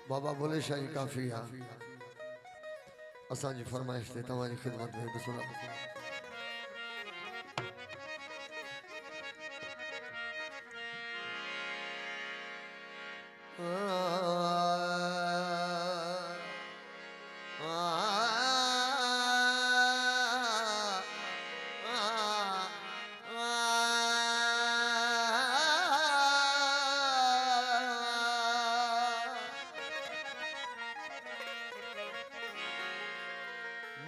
बाबा बोले शाही काफी हाँ असांजी फरमाइश ते तव्हांजी खिदमत में बिस्मिल्लाह।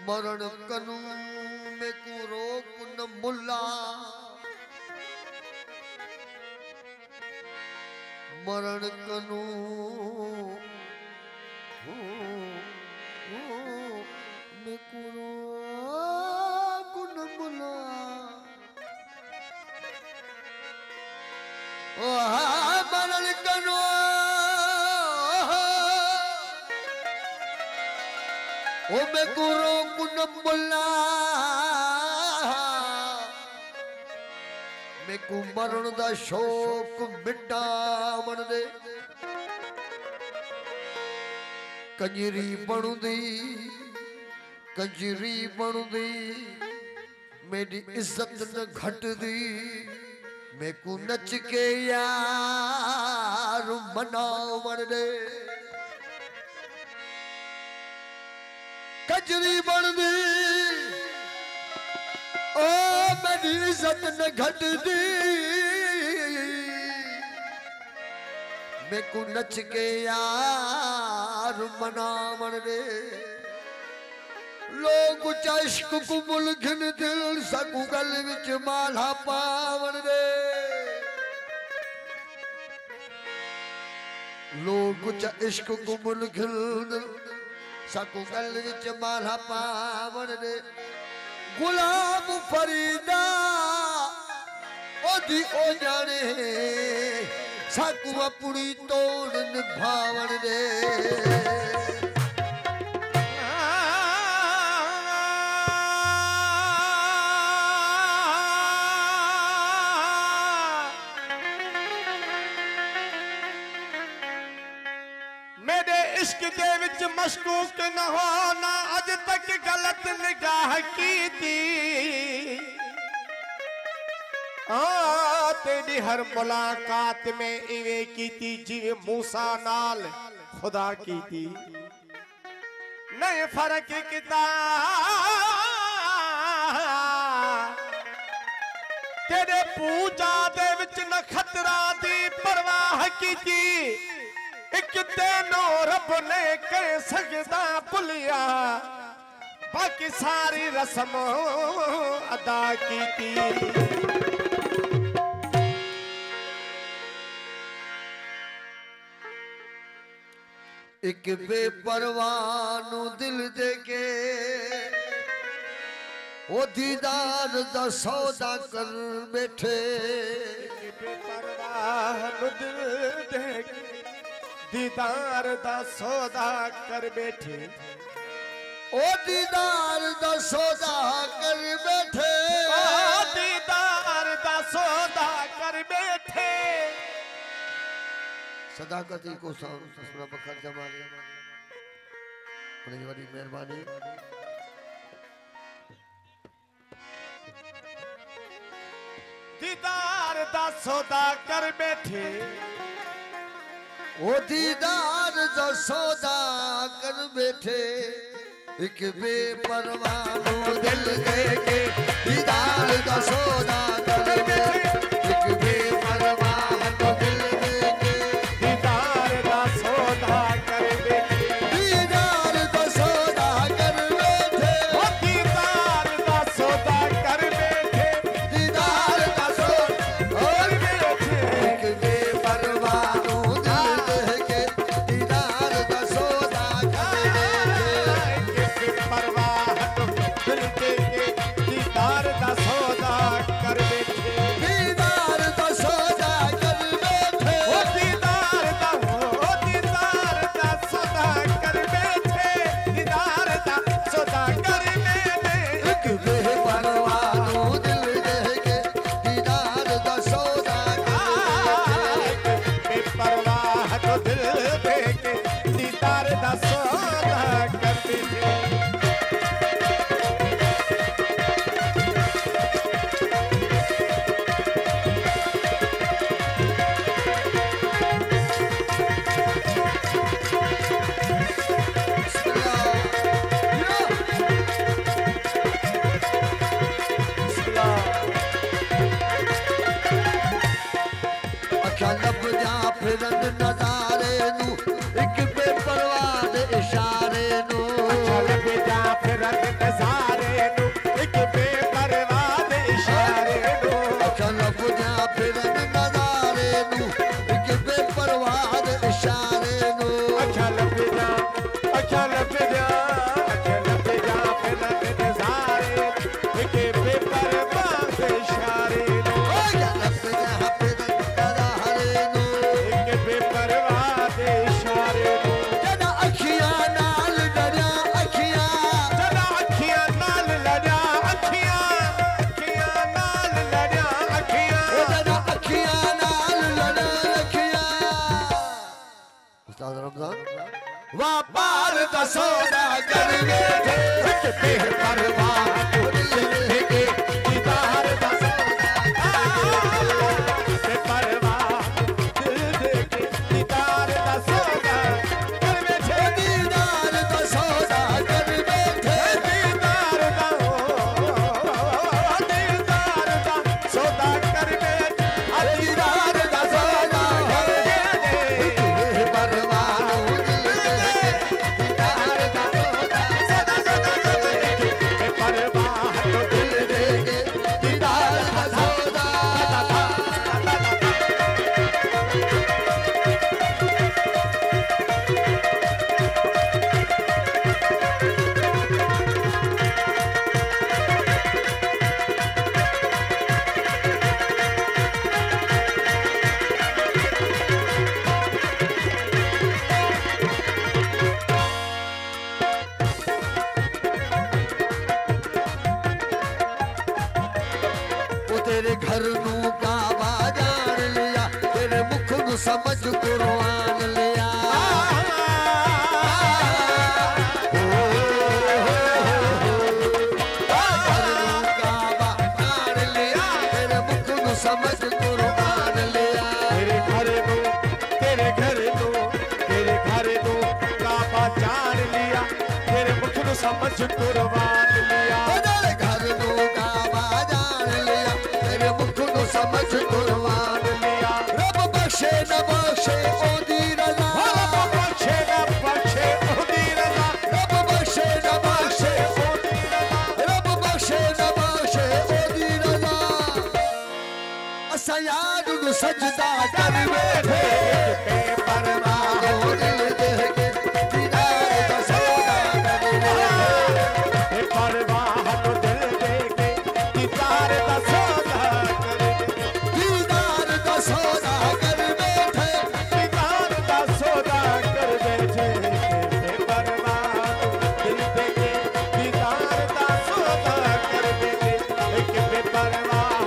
मरण कनू में को रोक न मुल्ला, मरण कनू में को रोक न मुल्ला। मरण कनू ओ मैं गुरु कुन मुल्ला, मैं को मरण दा शौक मिटा मन दे। कंजरी बनदी मेरी इज्जत न घटदी, मैं को नच के यार मनाओ मन दे। कजरी बनदी ओ मेरी इज्जत न घटदी, मैं को नच के यार मना मन दे। लोग इश्क को मुलघन दिल सकू गल विच माला पावन दे। लोग इश्क को मुलघन सकू गल विच माला पावन दे। गुलाम फरीदा ओदी ओ जाने सकू अपनी तोड़ निभावन दे। इश्क दे विच मशकूक न होना अज तक गलत निगाह की थी। तेरी हर मुलाकात में इवे की थी जिवे मूसा नाल खुदा की थी। नए फर्क किता तेरे पूजा दे विच न खतरा दी परवाह की थी। एक तेनो रब ने कह सकदा भुलिया, बाकी सारी रस्म अदा की थी। एक बेपरवाह नू दिल दे के ओ दीदार दा सौदा कर बैठे। बेपरवाह नू दिल दे के दीदार दा सौदा कर बैठे। ओ दीदार दा सौदा कर बैठे। ओ दीदार दा सौदा कर बैठे। सदाकती को ससुरा बखर जमाले बड़ी बड़ी मेहरबानी। दीदार दा सौदा कर बैठे। ओ दीदार दा सौदा कर बैठे। एक बेपरवाह नू दिल दे के दीदार दा सौदा कर बैठे। एक बेपरवाह नू दिल दे के दीदार दा सौदा कर बैठे। दीदार दा सौदा कर बैठे। ओ दीदार दा सौदा कर बैठे। दीदार दा सौदा कर बैठे। एक बेपरवाह नू दिल दे के दीदार दा सौदा कर बैठे। परवाह दिल के दीदार दा सौदा कर बैठे। दीदार दा सौदा कर बैठे। ओ दीदार दा सौदा कर बैठे। दीदार दा सौदा कर बैठे। एक बेपरवाह नू दिल दे के दीदार दा सौदा कर बैठे। बेपरवाह तो दिल दे के फिरन नज़ारे नू एक बेपरवाह दे इशारे नू अच्छा लभदा फिरन नज़ारे नू एक बेपरवाह दे इशारे नू अच्छा लभदा फिरन नज़ारे नू एक बेपरवाह दे इशारे नू अच्छा लभदा फिरन नज़ारे एक बेपरवाह दे इशारे नू लभदा फिरन नज़ारे नू एक बेपरवाह दे इशारे नू जदा अखियां नाल लड़िया अखियां जदा अखियां नाल लड़िया अखियां नाल लड़िया अखियां जदा अखियां नाल लड़िया अखियां उस्ताद रमजान व्यापार दा सौदा कर बैठे एक बेपरवाह दिल के दीदार दा सौदा बेपरवाह दिल के दीदार दा सौदा कर बैठे दीदार दा सौदा कर बैठे दीदार दा सौदा कर बैठे दीदार दा सौदा कर बैठे परवाह दीदार दा सौदा बेपरवाह दिल दे के दीदार दा सौदा वो तेरे घर नू काबा जान लिया तेरे मुख नू समझ कुरान लिया घर नू काबा जान लिया तेरे मुख नू समझ कुरान लिया तेरे घर नो काबा जान लिया तेरे मुख नु समझ कुर्बान लिया तेरे घर नू काबा जान लिया तेरे मुख नू समझ कुरान लिया रब बख्शे न बख्शे ओदी रज़ा रब बख्शे न बख्शे ओदी रज़ा रब बख्शे न बख्शे ओदी रज़ा रब बख्शे न बख्शे ओदी रज़ा असां यार नू सजदा कर बैठे बेपरवाह ओ दिल दे के दीदार दा सौदा कर बैठे बेपरवाह तो दिल दे के दीदार दा सौदा कर दीदार दा सौदा कर बैठे दीदार दा सौदा कर बैठे बेपरवाह दिल दे के दीदार दा सौदा कर बैठे एक बेपरवाह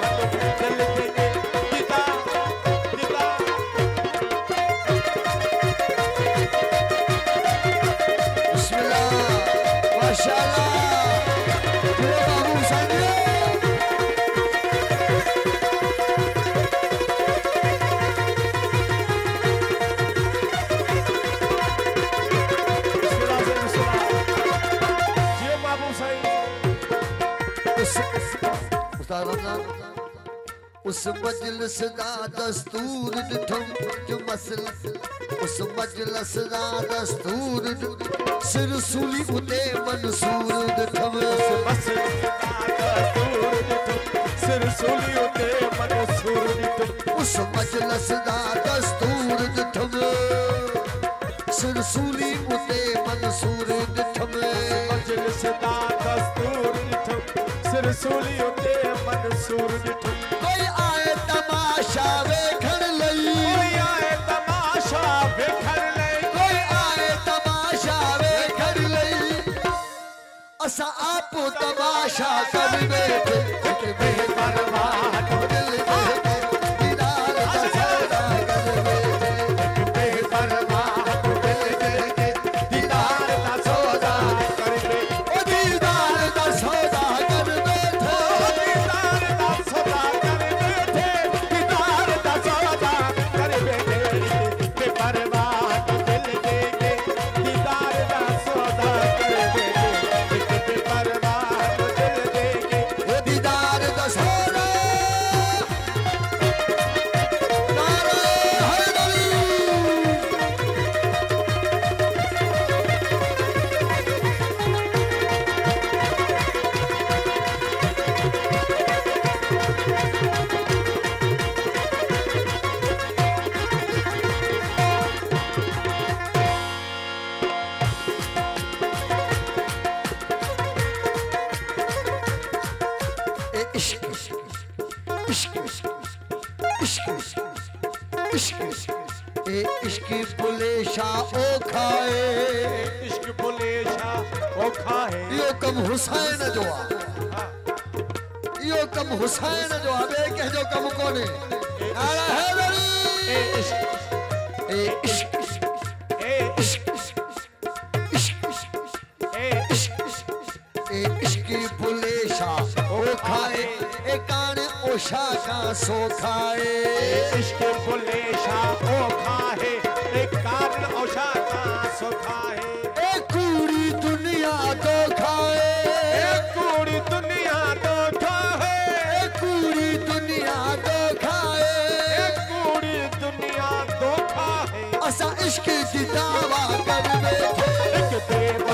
दिल दे के दीदार बिस्मिल्लाह माशाअल्लाह ये बाबू साहब जियो बाबू साईं उस्ताद रमजान उस मजलिस दा दस्तूर दिठम जो मसल उस मजलिस दा दस्तूर सिर सूली उते मंसूर दिठम बस दूर सिर सूलियों ते मंसूर उस मजलिस दा दस्तूर दिठम सिर सूली उते मंसूर दिठम मजलिस दा दस्तूर सिर सूलियों ते मंसूर कोई आए तमाशा वेखण लई कोई आए तमाशा वेखण ले कोई आए तमाशा वेखण लई असां आप तमाशा कर बैठे एक बेपरवाह दिल दे के दीदार दा सौदा कर बैठे एक बेपरवाह दिल दे के दीदार दा सौदा कर दे ओ दीदार दा सौदा कर बैठे दीदार दा सौदा कर बैठे दीदार दा सौदा कर बैठे बेपरवाह दिल दे के दीदार दा सौदा कर बैठे बेपरवाह दिल दे के दीदार दा इश्क ए इश्क पुलेशा ओ खाए इश्क पुलेशा ओ खाए यो कम हुसैन जो आ यो कम हुसैन जो आ बे के जो कम कोने नारा हैदरी ए इश्क ए इश्क ए इश्क ए इश्क ए इश्क पुलेशा ओ खाए ए काने ओशा का सो खाए इश्क पुलेशा ओ खाए ए कान ओशा का सो खाए ए कूड़ी दुनिया तो खाए ए कूड़ी दुनिया तो खाए ए कूड़ी दुनिया तो खाए ए कूड़ी दुनिया तो खाए असा इश्क की दावा कर बैठे एक देव